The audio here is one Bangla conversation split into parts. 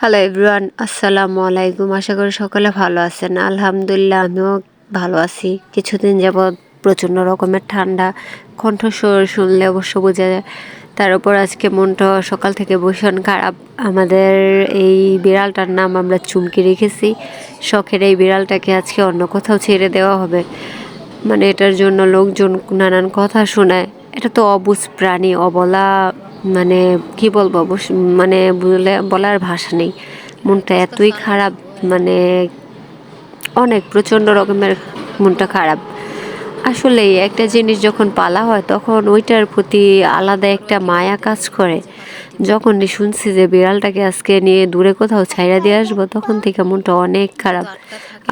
হ্যালো এভরিওয়ান, আসসালামু আলাইকুম। আশা করি সকলে ভালো আছেন। আলহামদুলিল্লাহ আমিও ভালো আছি। কিছুদিন যাবৎ প্রচণ্ড রকমের ঠান্ডা, কণ্ঠস্বর শুনলে অবশ্য বোঝা যায়। তার উপর আজকে মনটা সকাল থেকে ভীষণ খারাপ। আমাদের এই বিড়ালটার নাম আমরা চুমকি রেখেছি। শখের এই বিড়ালটাকে আজকে অন্য কোথাও ছেড়ে দেওয়া হবে, মানে এটার জন্য লোকজন নানান কথা শোনায়। এটা তো অবুঝ প্রাণী, অবলা, মানে কি বলবো, মানে বলার ভাষা নেই। মনটা এতই খারাপ, মানে অনেক প্রচণ্ড রকমের মনটা খারাপ। আসলে একটা জিনিস যখন পালা হয় তখন ওইটার প্রতি আলাদা একটা মায়া কাজ করে। যখন শুনছি যে বিড়ালটাকে আজকে নিয়ে দূরে কোথাও ছাইড়া দিয়ে আসবো, তখন থেকে মনটা অনেক খারাপ।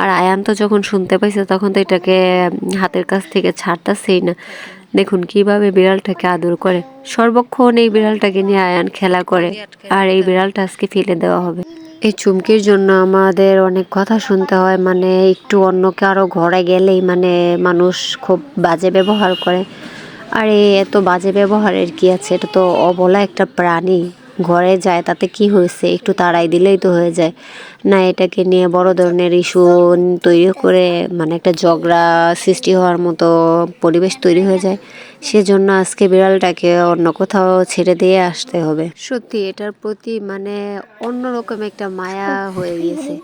আর আয়ান তো যখন শুনতে পাইছে তখন তো এটাকে হাতের কাছ থেকে ছাড়তাছেই না। দেখুন কিভাবে বিড়ালটাকে আদর করে, সর্বক্ষণ এই বিড়ালটাকে নিয়ে আয়ান খেলা করে। আর এই বিড়ালটা আজকে ফেলে দেওয়া হবে। এই চুমকির জন্য আমাদের অনেক কথা শুনতে হয়, মানে একটু অন্য কারো ঘরে গেলেই মানে মানুষ খুব বাজে ব্যবহার করে। আর এত বাজে ব্যবহারের কি আছে, এটা তো অবলা একটা প্রাণী। ঘরে যায় তাতে কি হয়েছে, একটু তাড়াই দিলেই তো হয়ে যায় না। এটাকে নিয়ে বড় ধরনের ইস্যু তৈরি করে মানে একটা ঝগড়া সৃষ্টি হওয়ার মতো পরিবেশ তৈরি হয়ে যায়। সেজন্য আজকে বিড়ালটাকে অন্য কোথাও ছেড়ে দিয়ে আসতে হবে। সত্যি এটার প্রতি মানে অন্যরকম একটা মায়া হয়ে গিয়েছে।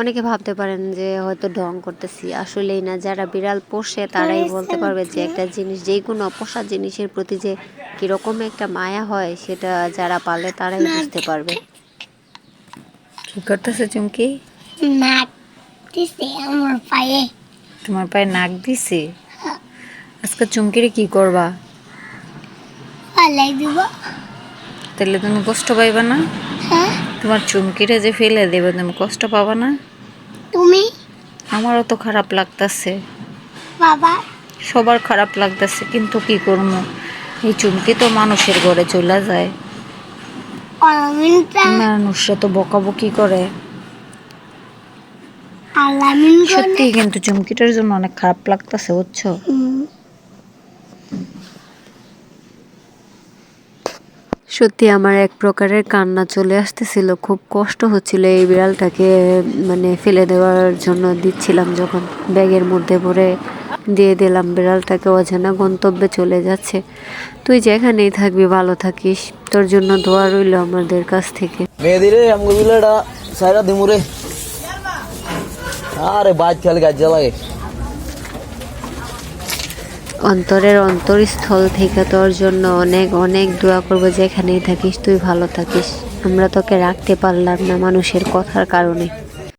অনেকে ভাবতে পারেন যে হয়তো ঢং করতেছি, আসলেই না। যারা বিড়াল পোষে তারাই বলতে পারবে যে একটা জিনিস, যে কোনো পোষা জিনিসের প্রতি যে কিরকম একটা মায়া হয়, সেটা যারা পালে তারাই বুঝতে পারবে। কি করতেছে চুমকি? নাক দিছে আমার পায়ে। তোমার পায়ে নাক দিছে? আজকে চুমকিরে কি করবা? পালাই দিব। তাহলে তুমি কষ্ট পাইবা না? হ্যাঁ, তোমার চুমকিরে যে ফেলে দেবে, তুমি কষ্ট পাবা না? তুমি আমারও তো খারাপ লাগতেছে, বাবা সবার খারাপ লাগতেছে, কিন্তু কি করবো, এই চুমকি তো মানুষের ঘরে চলে যায়। আলামিনটা মানুষরা তো বকাবকি করে। আলামিন সত্যি কিন্তু চুমকিটার জন্য অনেক খারাপ লাগতেছে, বুঝছো? সত্যি আমার এক প্রকারের কান্না চলে আসতেছিল। খুব কষ্ট হচ্ছিল এই বিড়ালটাকে মানে ফেলে দেওয়ার জন্য। দিচ্ছিলাম যখন ব্যাগের মধ্যে ভরে দিয়ে দিলাম, বিড়ালটাকে অজানা গন্তব্যে চলে যাচ্ছে। তুই যেখানেই থাকবি ভালো থাকিস, তোর জন্য দোয়া রইল আমাদের কাছ থেকে। মেয়েদিরে আমগো বিলেটা সাইরা দিমুরে। আরে বাজ খালি গাছ লাগে। অন্তরের অন্তরস্থল থেকে তোর জন্য অনেক অনেক দোয়া করবো, যেখানেই থাকিস তুই ভালো থাকিস। আমরা তোকে রাখতে পারলাম না মানুষের কথার কারণে।